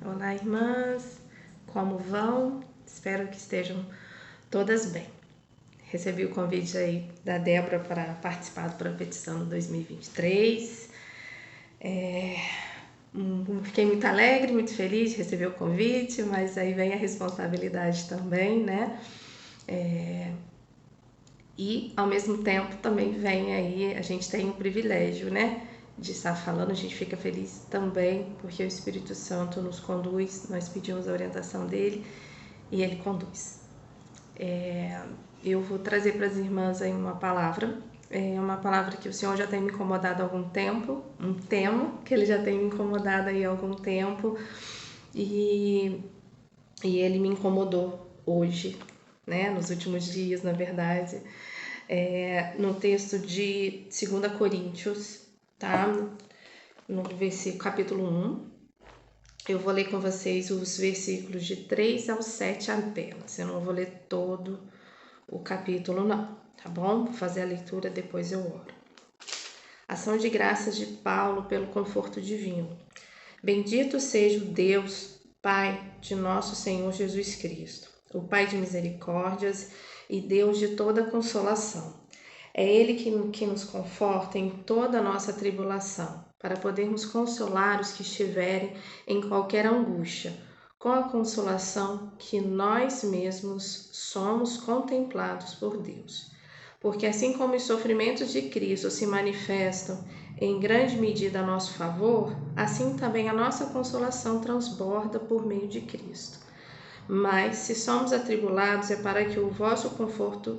Olá, irmãs, como vão? Espero que estejam todas bem. Recebi o convite aí da Débora para participar do Profetizando 2023. Fiquei muito alegre, muito feliz de receber o convite, mas aí vem a responsabilidade também, né? E ao mesmo tempo também vem aí, a gente tem o privilégio, né? De estar falando, a gente fica feliz também, porque o Espírito Santo nos conduz, nós pedimos a orientação dele e ele conduz. Eu vou trazer para as irmãs aí uma palavra que o Senhor já tem me incomodado há algum tempo, um tema que ele já tem me incomodado aí há algum tempo, e ele me incomodou hoje, né, nos últimos dias, na verdade, no texto de 2 Coríntios, tá? No versículo, capítulo 1, eu vou ler com vocês os versículos de 3 ao 7 apenas, eu não vou ler todo o capítulo não, tá bom? Vou fazer a leitura, depois eu oro. Ação de graças de Paulo pelo conforto divino. Bendito seja o Deus, Pai de nosso Senhor Jesus Cristo, o Pai de misericórdias e Deus de toda consolação. É Ele que nos conforta em toda a nossa tribulação, para podermos consolar os que estiverem em qualquer angústia, com a consolação que nós mesmos somos contemplados por Deus. Porque assim como os sofrimentos de Cristo se manifestam em grande medida a nosso favor, assim também a nossa consolação transborda por meio de Cristo. Mas se somos atribulados é para o vosso conforto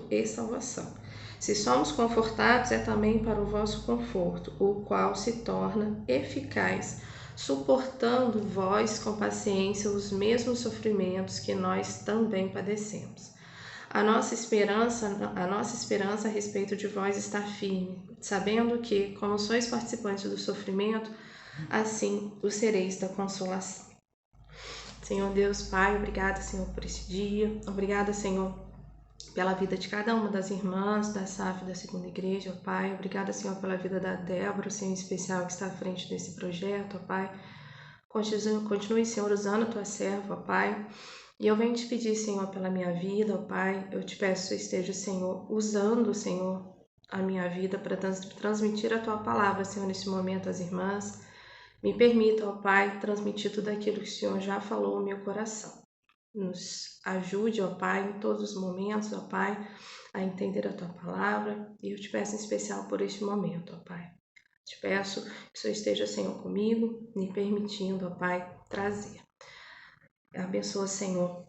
e salvação. Se somos confortados é também para o vosso conforto, o qual se torna eficaz, suportando vós com paciência os mesmos sofrimentos que nós também padecemos. A nossa esperança a respeito de vós está firme, sabendo que, como sois participantes do sofrimento, assim o sereis da consolação. Senhor Deus, Pai, obrigada, Senhor, por esse dia. Obrigada, Senhor, pela vida de cada uma das irmãs da SAF da Segunda Igreja, ó Pai. Obrigada, Senhor, pela vida da Débora, Senhor, em especial, que está à frente desse projeto, ó Pai. Continue, Senhor, usando a Tua serva, ó Pai. E eu venho te pedir, Senhor, pela minha vida, ó Pai. Eu te peço que esteja, Senhor, usando, Senhor, a minha vida para transmitir a Tua palavra, Senhor, nesse momento às irmãs. Me permita, ó Pai, transmitir tudo aquilo que o Senhor já falou no meu coração. Nos ajude, ó Pai, em todos os momentos, ó Pai, a entender a Tua palavra. E eu te peço em especial por este momento, ó Pai. Te peço que o Senhor esteja, Senhor, comigo, me permitindo, ó Pai, trazer. Abençoa, Senhor,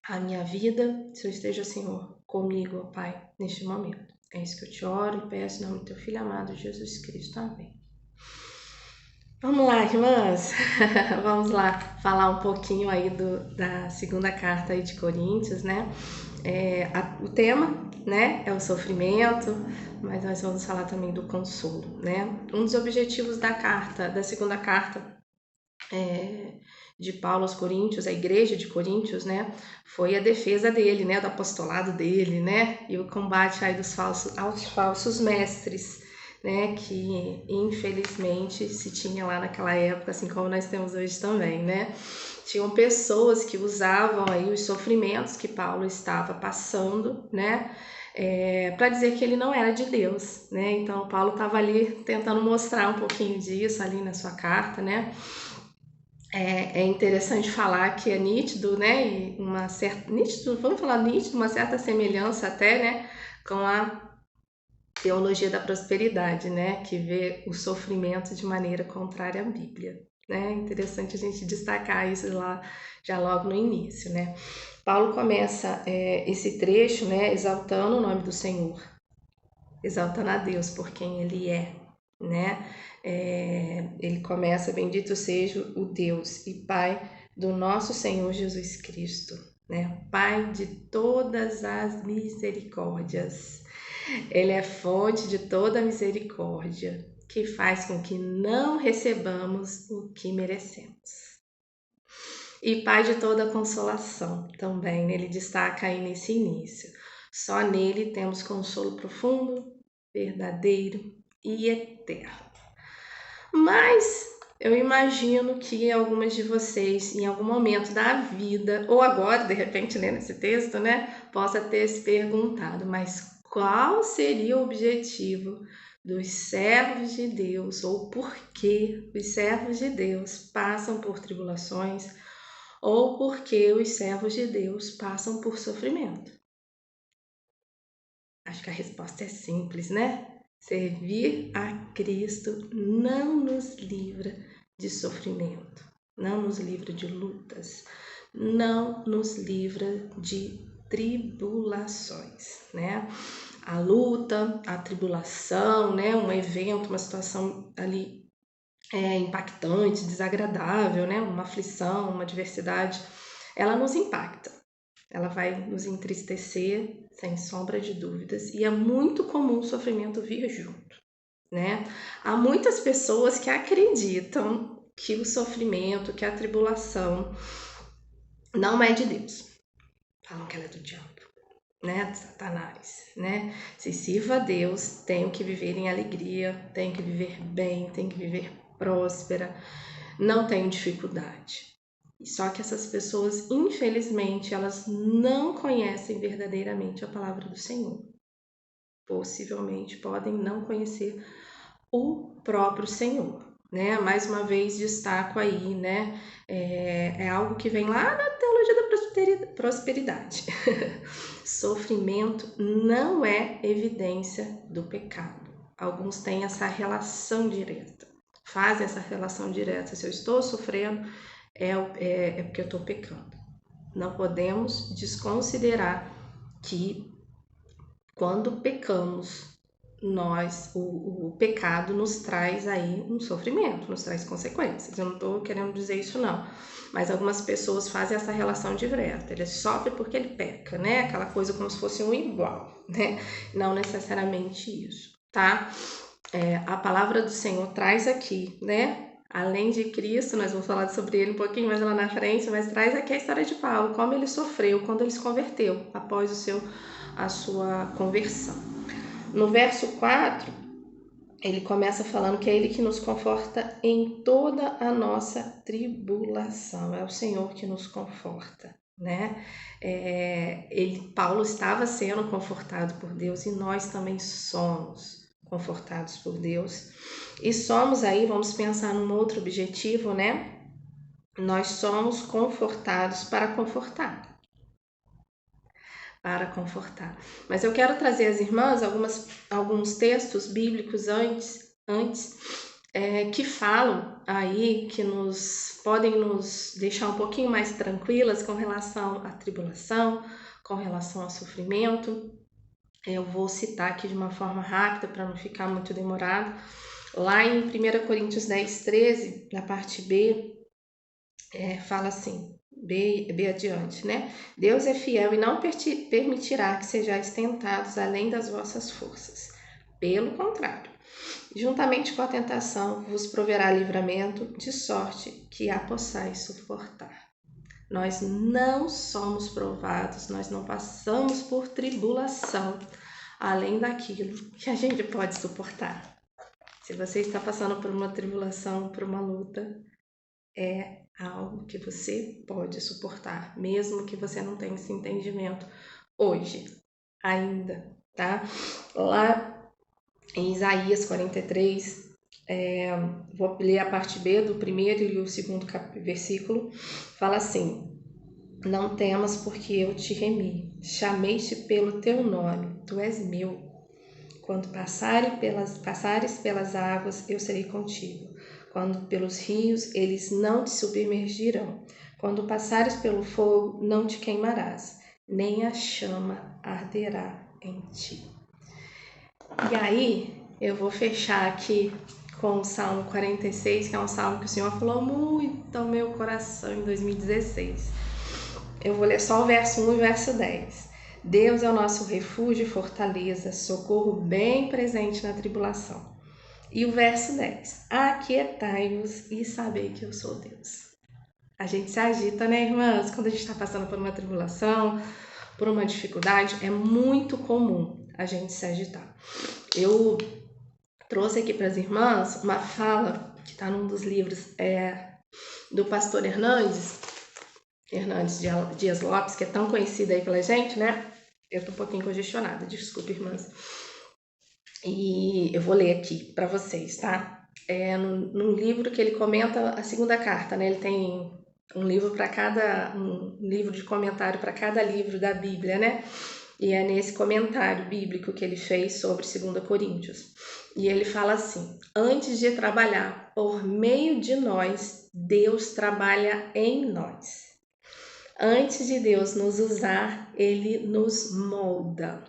a minha vida. Que o Senhor esteja, Senhor, comigo, ó Pai, neste momento. É isso que eu te oro e peço em nome do Teu Filho amado, Jesus Cristo. Amém. Vamos lá, irmãs, vamos lá falar um pouquinho aí da segunda carta aí de Coríntios, né? O tema, né, é o sofrimento, mas nós vamos falar também do consolo, né? Um dos objetivos da segunda carta de Paulo aos Coríntios, a igreja de Coríntios, né, foi a defesa dele, né, do apostolado dele, né, e o combate aí aos falsos mestres, né, que infelizmente se tinha lá naquela época, assim como nós temos hoje também, né. Tinham pessoas que usavam aí os sofrimentos que Paulo estava passando, né, para dizer que ele não era de Deus, né. Então Paulo estava ali tentando mostrar um pouquinho disso ali na sua carta, né. É interessante falar que é nítido, né, e uma certa semelhança até, né, com a teologia da prosperidade, né, que vê o sofrimento de maneira contrária à Bíblia, né. Interessante a gente destacar isso lá já logo no início, né. Paulo começa esse trecho, né, exaltando o nome do Senhor, exaltando a Deus por quem Ele é, né. Ele começa: bendito seja o Deus e Pai do nosso Senhor Jesus Cristo, né? Pai de todas as misericórdias. Ele é fonte de toda misericórdia, que faz com que não recebamos o que merecemos. E Pai de toda consolação também, ele destaca aí nesse início. Só nele temos consolo profundo, verdadeiro e eterno. Mas Eu imagino que algumas de vocês, em algum momento da vida, ou agora, de repente, lendo esse texto, né, possa ter se perguntado, mas qual seria o objetivo dos servos de Deus, ou por que os servos de Deus passam por tribulações, ou por que os servos de Deus passam por sofrimento? Acho que a resposta é simples, né? Servir a Cristo não nos livra de sofrimento, não nos livra de lutas, não nos livra de tribulações, né? A luta, a tribulação, né? Um evento, uma situação ali impactante, desagradável, né? Uma aflição, uma adversidade, ela nos impacta. Ela vai nos entristecer, sem sombra de dúvidas, e é muito comum o sofrimento vir junto, né? Há muitas pessoas que acreditam que o sofrimento, que a tribulação não é de Deus. Falam que ela é do diabo, né? De Satanás, né? Se sirva a Deus, tenho que viver em alegria, tenho que viver bem, tenho que viver próspera, não tenho dificuldade. Só que essas pessoas, infelizmente, elas não conhecem verdadeiramente a palavra do Senhor. Possivelmente podem não conhecer o próprio Senhor, né? Mais uma vez destaco aí, né? É algo que vem lá na teologia da prosperidade. Sofrimento não é evidência do pecado. Alguns têm essa relação direta, fazem essa relação direta. Se eu estou sofrendo, é porque eu estou pecando. Não podemos desconsiderar que quando pecamos, o pecado nos traz aí um sofrimento, nos traz consequências. Eu não estou querendo dizer isso não, mas algumas pessoas fazem essa relação direta. Ele sofre porque ele peca, né? Aquela coisa como se fosse um igual, né? Não necessariamente isso, tá? A palavra do Senhor traz aqui, né? Além de Cristo, nós vamos falar sobre ele um pouquinho mais lá na frente, mas traz aqui a história de Paulo, como ele sofreu quando ele se converteu, após a sua conversão. No verso 4, ele começa falando que é ele que nos conforta em toda a nossa tribulação, é o Senhor que nos conforta, né? Paulo estava sendo confortado por Deus e nós também somos confortados por Deus. E somos aí, vamos pensar num outro objetivo, né? Nós somos confortados para confortar. Para confortar. Mas eu quero trazer às irmãs alguns textos bíblicos antes que falam aí, que podem nos deixar um pouquinho mais tranquilas com relação à tribulação, com relação ao sofrimento. Eu vou citar aqui de uma forma rápida para não ficar muito demorado. Lá em 1 Coríntios 10, 13, na parte B, fala assim, B adiante, né? Deus é fiel e não permitirá que sejais tentados além das vossas forças. Pelo contrário, juntamente com a tentação vos proverá livramento, de sorte que a possais suportar. Nós não somos provados, nós não passamos por tribulação, além daquilo que a gente pode suportar. Se você está passando por uma tribulação, por uma luta, é algo que você pode suportar, mesmo que você não tenha esse entendimento hoje, ainda, tá? Lá em Isaías 43, vou ler a parte B do primeiro e o segundo versículo, fala assim: não temas, porque eu te remi, chamei-te pelo teu nome, tu és meu. Quando passares pelas águas, eu serei contigo. Quando pelos rios, eles não te submergirão. Quando passares pelo fogo, não te queimarás, nem a chama arderá em ti. E aí, eu vou fechar aqui com o Salmo 46, que é um salmo que o Senhor falou muito ao meu coração em 2016. Eu vou ler só o verso 1 e o verso 10. Deus é o nosso refúgio e fortaleza, socorro bem presente na tribulação. E o verso 10. Aquietai-vos e sabei que eu sou Deus. A gente se agita, né, irmãs? Quando a gente está passando por uma tribulação, por uma dificuldade, é muito comum a gente se agitar. Eu trouxe aqui para as irmãs uma fala que está num dos livros do pastor Hernandes Dias Lopes, que é tão conhecido aí pela gente, né? Eu tô um pouquinho congestionada, desculpa, irmãs. E eu vou ler aqui para vocês, tá? Num livro que ele comenta a segunda carta, né? Ele tem um livro um livro de comentário para cada livro da Bíblia, né? E é nesse comentário bíblico que ele fez sobre 2 Coríntios. E ele fala assim: antes de trabalhar por meio de nós, Deus trabalha em nós. Antes de Deus nos usar, Ele nos molda.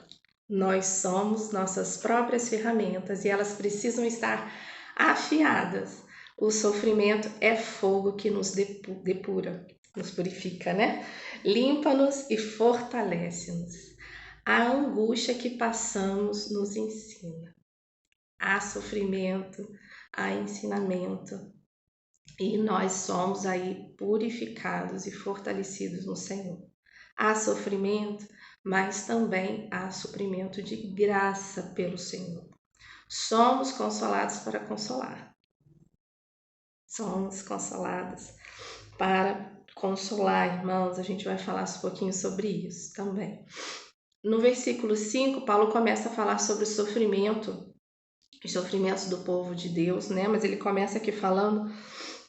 Nós somos nossas próprias ferramentas e elas precisam estar afiadas. O sofrimento é fogo que nos depura, nos purifica, né? Limpa-nos e fortalece-nos. A angústia que passamos nos ensina. Há sofrimento, há ensinamento. E nós somos aí purificados e fortalecidos no Senhor. Há sofrimento, mas também há suprimento de graça pelo Senhor. Somos consolados para consolar. Somos consolados para consolar, irmãos. A gente vai falar um pouquinho sobre isso também. No versículo 5, Paulo começa a falar sobre o sofrimento, os sofrimentos do povo de Deus, né? Mas ele começa aqui falando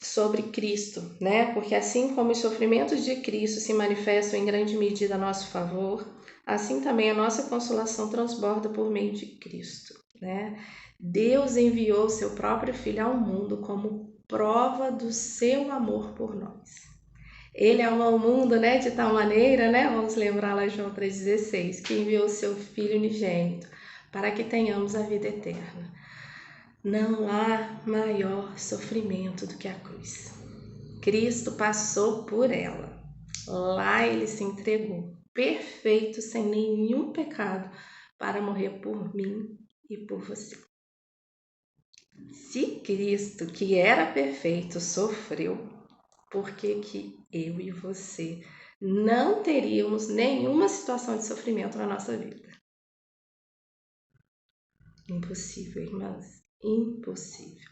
sobre Cristo, né? Porque assim como os sofrimentos de Cristo se manifestam em grande medida a nosso favor, assim também a nossa consolação transborda por meio de Cristo, né? Deus enviou seu próprio Filho ao mundo como prova do seu amor por nós. Ele amou o mundo, né, de tal maneira, né? Vamos lembrar lá João 3,16, que enviou seu Filho unigênito para que tenhamos a vida eterna. Não há maior sofrimento do que a cruz. Cristo passou por ela. Lá ele se entregou, perfeito, sem nenhum pecado, para morrer por mim e por você. Se Cristo, que era perfeito, sofreu, por que eu e você não teríamos nenhuma situação de sofrimento na nossa vida? Impossível, irmãs. Impossível.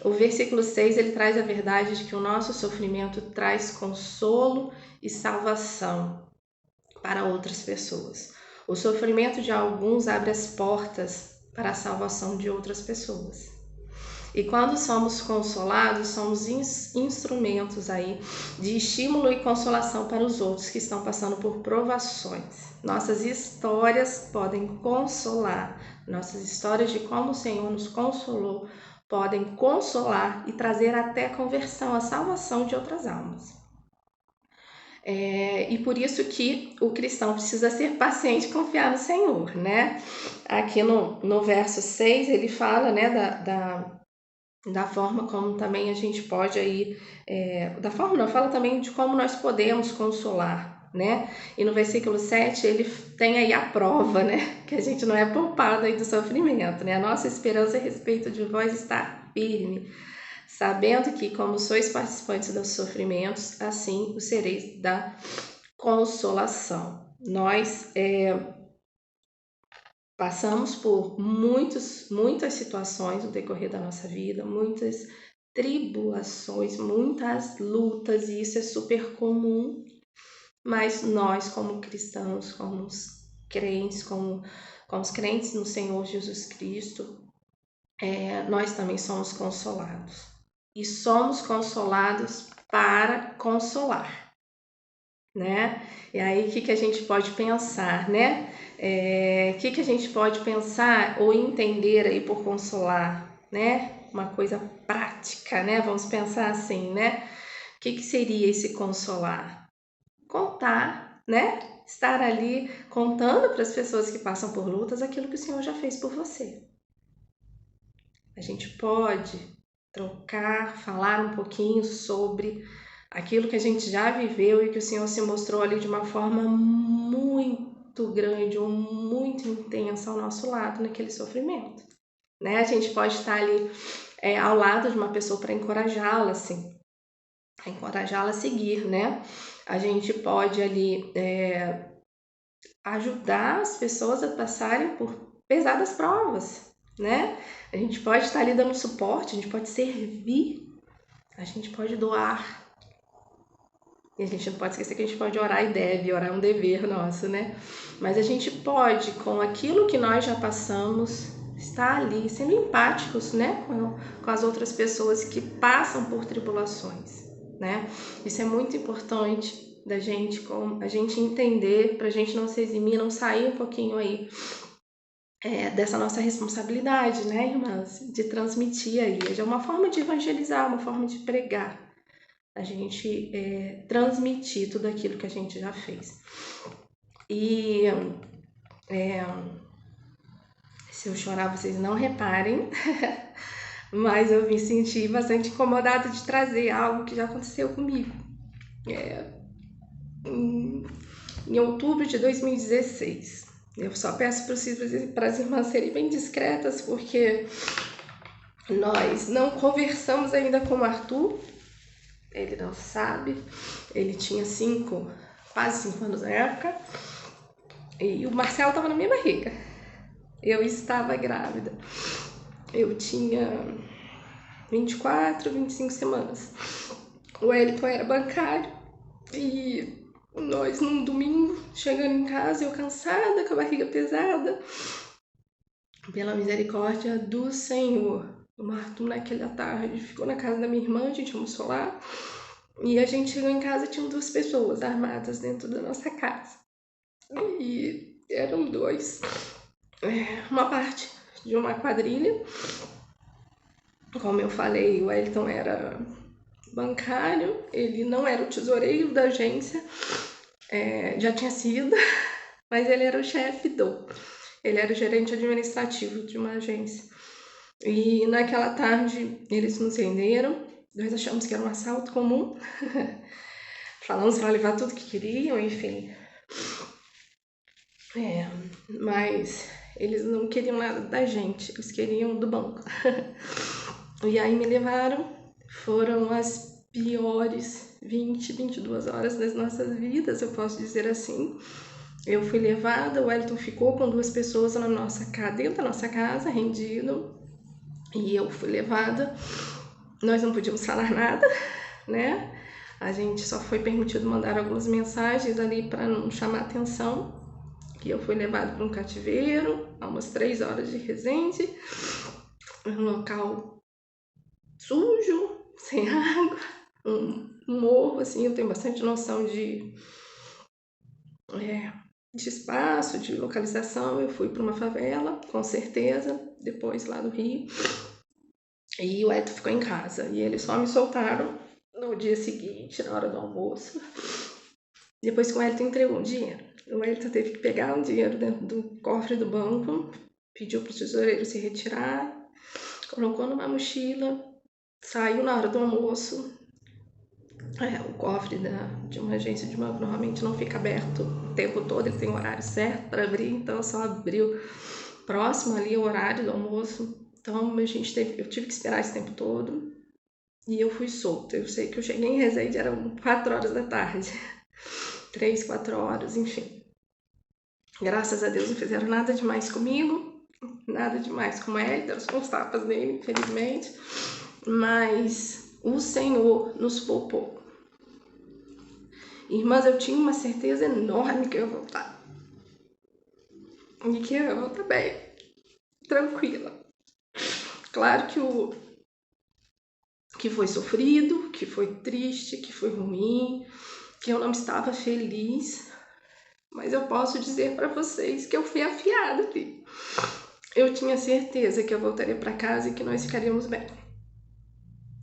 O versículo 6, ele traz a verdade de que o nosso sofrimento traz consolo e salvação para outras pessoas. O sofrimento de alguns abre as portas para a salvação de outras pessoas. E quando somos consolados, somos instrumentos aí de estímulo e consolação para os outros que estão passando por provações. Nossas histórias podem consolar, nossas histórias de como o Senhor nos consolou podem consolar e trazer até a conversão, a salvação de outras almas. E por isso que o cristão precisa ser paciente e confiar no Senhor, né? Aqui no verso 6 ele fala, né, da forma como também a gente pode aí, fala também de como nós podemos consolar, né? E no versículo 7 ele tem aí a prova, né? Que a gente não é poupado aí do sofrimento, né? A nossa esperança a respeito de vós está firme, sabendo que como sois participantes dos sofrimentos, assim o sereis da consolação. Nós passamos por muitas situações no decorrer da nossa vida, muitas tribulações, muitas lutas, e isso é super comum, mas nós como cristãos, como os crentes no Senhor Jesus Cristo, nós também somos consolados. E somos consolados para consolar, né? E aí, o que a gente pode pensar, né? O que a gente pode pensar ou entender aí por consolar, né? Uma coisa prática, né? Vamos pensar assim, né? O que seria esse consolar? Contar, né? Estar ali contando para as pessoas que passam por lutas aquilo que o Senhor já fez por você. A gente pode trocar, falar um pouquinho sobre aquilo que a gente já viveu e que o Senhor se mostrou ali de uma forma muito grande ou muito intensa ao nosso lado naquele sofrimento, né? A gente pode estar ali ao lado de uma pessoa para encorajá-la, assim, encorajá-la a seguir, né? A gente pode ali ajudar as pessoas a passarem por pesadas provas, né? A gente pode estar ali dando suporte, a gente pode servir, a gente pode doar. E a gente não pode esquecer que a gente pode orar e deve, orar é um dever nosso, né? Mas a gente pode, com aquilo que nós já passamos, estar ali, sendo empáticos, né? Com as outras pessoas que passam por tribulações, né? Isso é muito importante da gente, com a gente entender, pra gente não se eximir, não sair um pouquinho aí dessa nossa responsabilidade, né, irmãs? De transmitir aí. É uma forma de evangelizar, uma forma de pregar. A gente transmitir tudo aquilo que a gente já fez. E se eu chorar, vocês não reparem, mas eu me senti bastante incomodada de trazer algo que já aconteceu comigo. Em outubro de 2016. Eu só peço para as irmãs serem bem discretas, porque nós não conversamos ainda com o Arthur. Ele não sabe. Ele tinha quase 5 anos na época. E o Marcelo estava na minha barriga. Eu estava grávida. Eu tinha 24, 25 semanas. O Wellington era bancário. E nós, num domingo, chegando em casa, eu cansada, com a barriga pesada. Pela misericórdia do Senhor. O Arthur, naquela tarde, ficou na casa da minha irmã, a gente almoçou lá. E a gente chegou em casa e tinham 2 pessoas armadas dentro da nossa casa. E eram 2. Uma parte de uma quadrilha. Como eu falei, o Wellington era bancário, ele não era o tesoureiro da agência, já tinha sido, mas ele era o chefe ele era o gerente administrativo de uma agência. E naquela tarde eles nos renderam, nós achamos que era um assalto comum, falamos para levar tudo que queriam, enfim. Mas eles não queriam nada da gente, eles queriam do banco. E aí me levaram, foram as piores 22 horas das nossas vidas, eu posso dizer assim. Eu fui levada, o Wellington ficou com 2 pessoas na nossa casa, dentro da nossa casa, rendido. E eu fui levada, nós não podíamos falar nada, né? A gente só foi permitido mandar algumas mensagens ali para não chamar atenção. E eu fui levada para um cativeiro, a umas 3 horas de Resende, um local sujo, sem água, um morro, assim, eu tenho bastante noção de espaço, de localização. Eu fui para uma favela, com certeza, depois lá do Rio. E o Eto ficou em casa. E eles só me soltaram no dia seguinte, na hora do almoço. Depois que o Wellington entregou o dinheiro. O Wellington teve que pegar o dinheiro dentro do cofre do banco, pediu para o tesoureiro se retirar, colocou numa mochila, saiu na hora do almoço. O cofre de uma agência de banco normalmente não fica aberto o tempo todo, ele tem um horário certo para abrir, então só abriu próximo ali o horário do almoço. Então eu tive que esperar esse tempo todo e eu fui solta. Eu sei que eu cheguei em Resende, eram 4 horas da tarde, 3, 4 horas, enfim. Graças a Deus não fizeram nada demais comigo, nada demais com ele, deram os tapas dele, infelizmente, mas o Senhor nos poupou. Irmãs, eu tinha uma certeza enorme que eu ia voltar. E que eu ia voltar bem, tranquila. Claro que foi sofrido, que foi triste, que foi ruim, que eu não estava feliz. Mas eu posso dizer para vocês que eu fui afiada ali. Eu tinha certeza que eu voltaria para casa e que nós ficaríamos bem.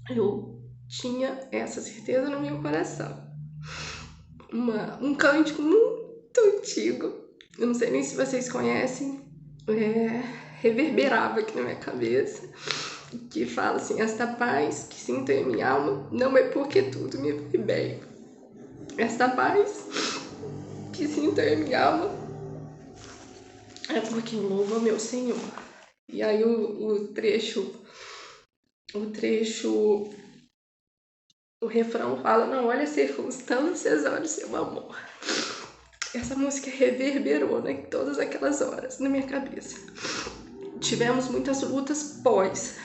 Eu tinha essa certeza no meu coração. Um cântico muito antigo, eu não sei nem se vocês conhecem, reverberava aqui na minha cabeça, que fala assim: esta paz que sinto em minha alma não é porque tudo me vai bem. Esta paz que sinto em minha alma é porque eu louvo ao meu Senhor. E aí o refrão fala: não olha as circunstâncias, olha o seu amor. Essa música reverberou, né, todas aquelas horas na minha cabeça. tivemos muitas lutas pós.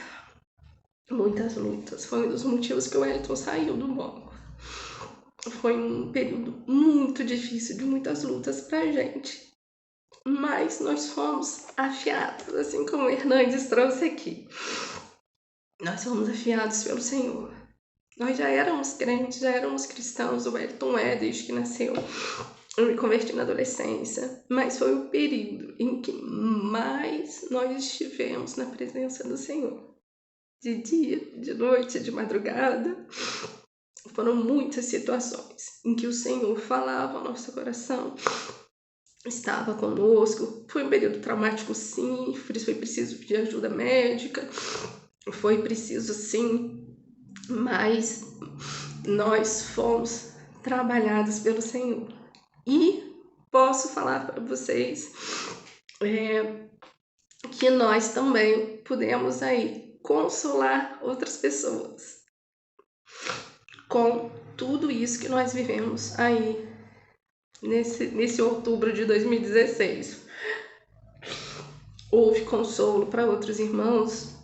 Muitas lutas. Foi um dos motivos que o Wellington saiu do banco. Foi um período muito difícil, de muitas lutas pra gente. Mas nós fomos afiados, assim como o Hernandes trouxe aqui. Nós fomos afiados pelo Senhor. Nós já éramos crentes, já éramos cristãos. O Wellington é desde que nasceu. Eu me converti na adolescência. Mas foi o período em que mais nós estivemos na presença do Senhor. De dia, de noite, de madrugada. Foram muitas situações em que o Senhor falava ao nosso coração, estava conosco. Foi um período traumático, sim, por isso foi preciso pedir ajuda médica, foi preciso, sim, mas nós fomos trabalhados pelo Senhor. E posso falar para vocês que nós também pudemos aí consolar outras pessoas com tudo isso que nós vivemos aí nesse outubro de 2016. Houve consolo para outros irmãos.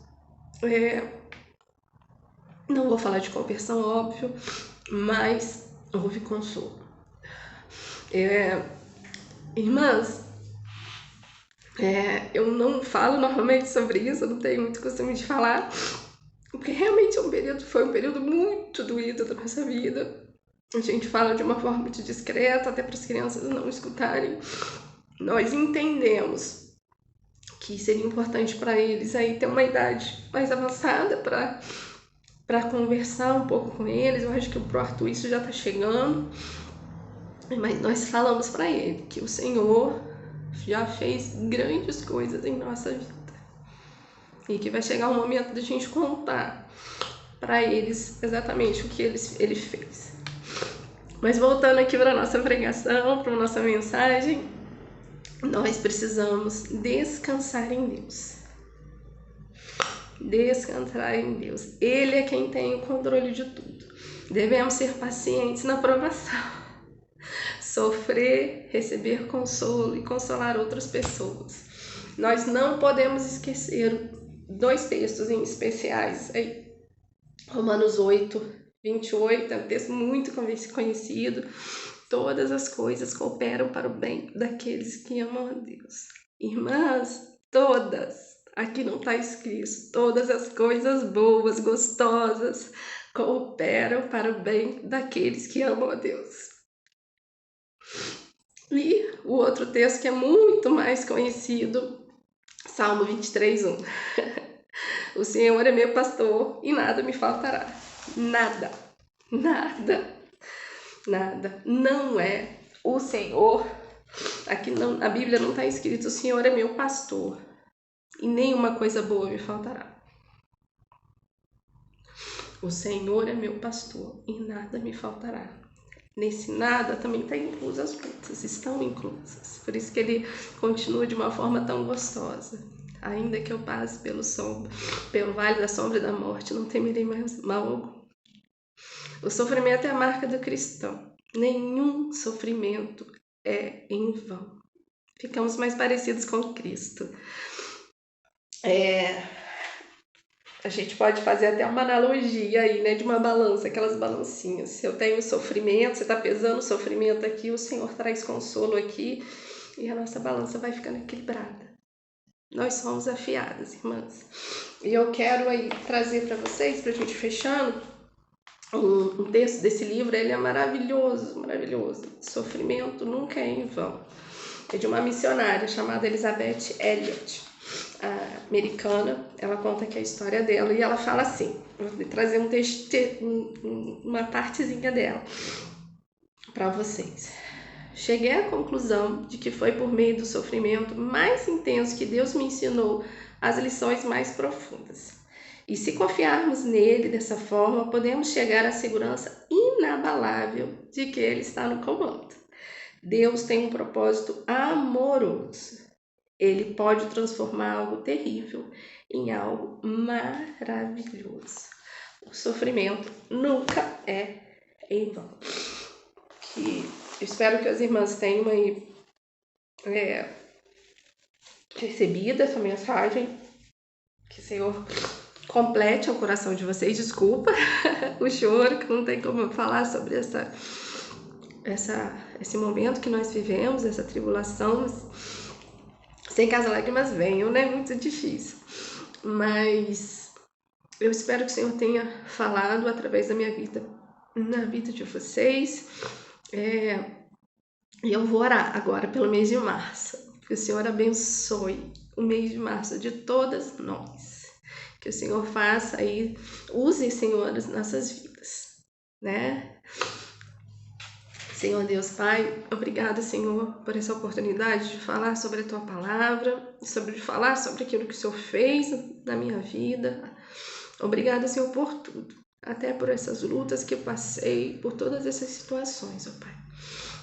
Não vou falar de conversão, óbvio, mas houve consolo. Irmãs, eu não falo normalmente sobre isso, eu não tenho muito costume de falar, porque realmente foi um período muito doído da nossa vida. A gente fala de uma forma muito discreta, até para as crianças não escutarem. Nós entendemos que seria importante para eles aí ter uma idade mais avançada para conversar um pouco com eles. Eu acho que pro Arthur isso já está chegando. Mas nós falamos para ele que o Senhor já fez grandes coisas em nossa vida. E que vai chegar um momento da gente contar para eles exatamente o que ele fez. Mas voltando aqui para a nossa pregação, para a nossa mensagem, nós precisamos descansar em Deus. Descansar em Deus. Ele é quem tem o controle de tudo. Devemos ser pacientes na provação. Sofrer, receber consolo e consolar outras pessoas. Nós não podemos esquecer 2 textos em especiais. Romanos 8:28, é um texto muito conhecido. Todas as coisas cooperam para o bem daqueles que amam a Deus. Irmãs, todas. Aqui não está escrito. Todas as coisas boas, gostosas, cooperam para o bem daqueles que amam a Deus. E o outro texto que é muito mais conhecido, Salmo 23:1. O Senhor é meu pastor e nada me faltará. Nada, nada, nada. Não é o Senhor. Aqui não, a Bíblia não está escrito: o Senhor é meu pastor e nenhuma coisa boa me faltará. O Senhor é meu pastor e nada me faltará. Nesse nada também está inclusas as lutas, estão inclusas. Por isso que ele continua de uma forma tão gostosa. Ainda que eu passe pelo vale da sombra da morte, não temerei mais mal algum. O sofrimento é a marca do cristão. Nenhum sofrimento é em vão. Ficamos mais parecidos com Cristo. A gente pode fazer até uma analogia aí, né, de uma balança, aquelas balancinhas. Se eu tenho sofrimento, você está pesando o sofrimento aqui, o Senhor traz consolo aqui e a nossa balança vai ficando equilibrada. Nós somos afiadas, irmãs. E eu quero aí trazer para vocês, para a gente fechando, um texto desse livro. Ele é maravilhoso, maravilhoso. Sofrimento nunca é em vão. É de uma missionária chamada Elisabeth Elliot, americana. Ela conta aqui a história dela e ela fala assim, vou trazer uma partezinha dela para vocês. Cheguei à conclusão de que foi por meio do sofrimento mais intenso que Deus me ensinou as lições mais profundas. E se confiarmos nele dessa forma, podemos chegar à segurança inabalável de que ele está no comando. Deus tem um propósito amoroso. Ele pode transformar algo terrível em algo maravilhoso. O sofrimento nunca é em vão. Eu espero que as irmãs tenham aí recebido essa mensagem Que o Senhor complete o coração de vocês. Desculpa o choro, que não tem como eu falar sobre esse momento que nós vivemos, essa tribulação. Sem que as lágrimas venham, né? Muito difícil. Mas eu espero que o Senhor tenha falado através da minha vida, na vida de vocês. E eu vou orar agora pelo mês de março. Que o Senhor abençoe o mês de março de todas nós. Que o Senhor faça aí, use, Senhor, as nossas vidas, né? Senhor Deus Pai, obrigada, Senhor, por essa oportunidade de falar sobre a Tua Palavra, de falar sobre aquilo que o Senhor fez na minha vida. Obrigada, Senhor, por tudo, até por essas lutas que eu passei, por todas essas situações, ó Pai.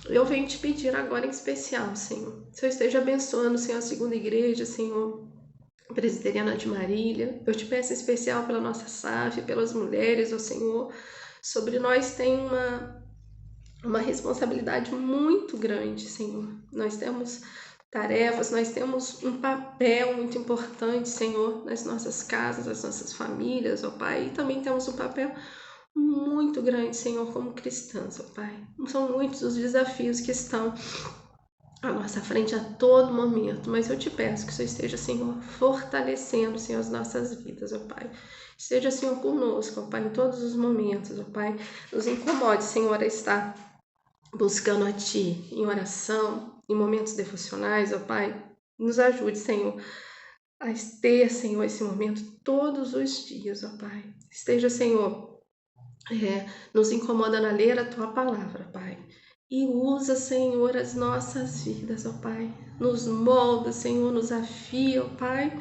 Eu venho te pedir agora em especial, Senhor, que o Senhor esteja abençoando, Senhor, a segunda igreja, Senhor, presbiteriana de Marília. Eu te peço em especial pela nossa SAF, pelas mulheres, ó Senhor. Sobre nós tem uma responsabilidade muito grande, Senhor. Nós temos tarefas, nós temos um papel muito importante, Senhor, nas nossas casas, nas nossas famílias, ó Pai. E também temos um papel muito grande, Senhor, como cristãs, ó Pai. São muitos os desafios que estão à nossa frente a todo momento, mas eu te peço que o Senhor esteja, Senhor, fortalecendo, Senhor, as nossas vidas, ó Pai. Esteja, Senhor, conosco, ó Pai, em todos os momentos, ó Pai. Nos incomode, Senhor, a estar buscando a Ti em oração, em momentos devocionais, ó Pai. Nos ajude, Senhor, a ter, Senhor, esse momento todos os dias, ó Pai. Esteja, Senhor, nos incomodando a ler a Tua palavra, Pai. E usa, Senhor, as nossas vidas, ó Pai. Nos molda, Senhor, nos afia, ó Pai,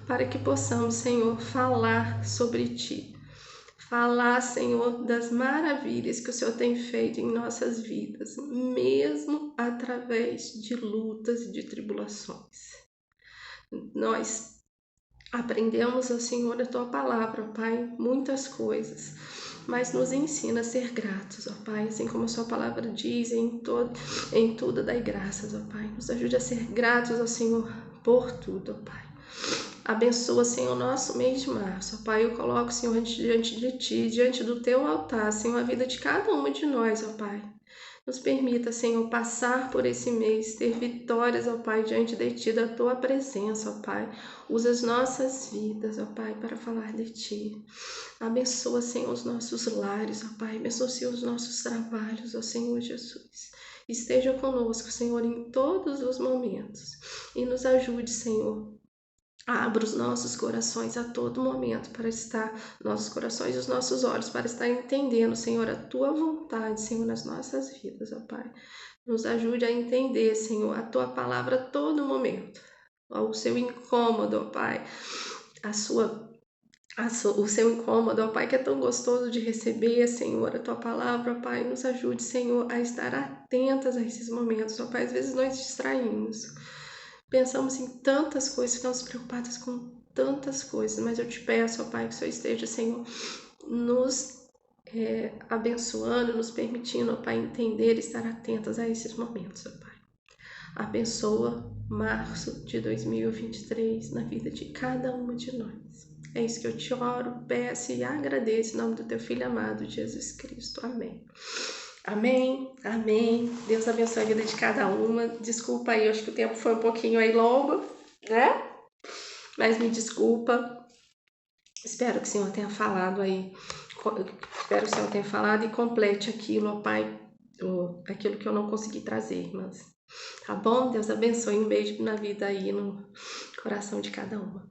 para que possamos, Senhor, falar sobre Ti. Falar, Senhor, das maravilhas que o Senhor tem feito em nossas vidas, mesmo através de lutas e de tribulações. Nós aprendemos, ó Senhor, a Tua palavra, ó Pai, muitas coisas, mas nos ensina a ser gratos, ó Pai, assim como a Sua palavra diz, em tudo dai graças, ó Pai. Nos ajude a ser gratos, ó Senhor, por tudo, ó Pai. Abençoa, Senhor, o nosso mês de março, ó Pai. Eu coloco, Senhor, diante de Ti, diante do Teu altar, Senhor, a vida de cada uma de nós, ó Pai. Nos permita, Senhor, passar por esse mês, ter vitórias, ó Pai, diante de Ti, da Tua presença, ó Pai. Usa as nossas vidas, ó Pai, para falar de Ti. Abençoa, Senhor, os nossos lares, ó Pai. Abençoa, Senhor, os nossos trabalhos, ó Senhor Jesus. Esteja conosco, Senhor, em todos os momentos. E nos ajude, Senhor. Abra os nossos corações a todo momento para estar, nossos corações e os nossos olhos, para estar entendendo, Senhor, a Tua vontade, Senhor, nas nossas vidas, ó Pai. Nos ajude a entender, Senhor, a Tua palavra a todo momento. O seu incômodo, ó Pai, o seu incômodo, ó Pai, que é tão gostoso de receber, Senhor, a Tua palavra, ó Pai. Nos ajude, Senhor, a estar atentas a esses momentos, ó Pai. Às vezes nós distraímos. Pensamos em tantas coisas, ficamos preocupadas com tantas coisas, mas eu te peço, ó Pai, que o Senhor esteja, Senhor, nos abençoando, nos permitindo, ó Pai, entender e estar atentas a esses momentos, ó Pai. Abençoa março de 2023 na vida de cada uma de nós. É isso que eu te oro, peço e agradeço em nome do Teu Filho amado, Jesus Cristo. Amém. Amém, amém. Deus abençoe a vida de cada uma. Desculpa aí, acho que o tempo foi um pouquinho aí longo, né? Mas me desculpa. Espero que o Senhor tenha falado aí. Espero que o Senhor tenha falado e complete aquilo, ó Pai, aquilo que eu não consegui trazer, irmãs. Tá bom? Deus abençoe. Um beijo na vida aí, no coração de cada uma.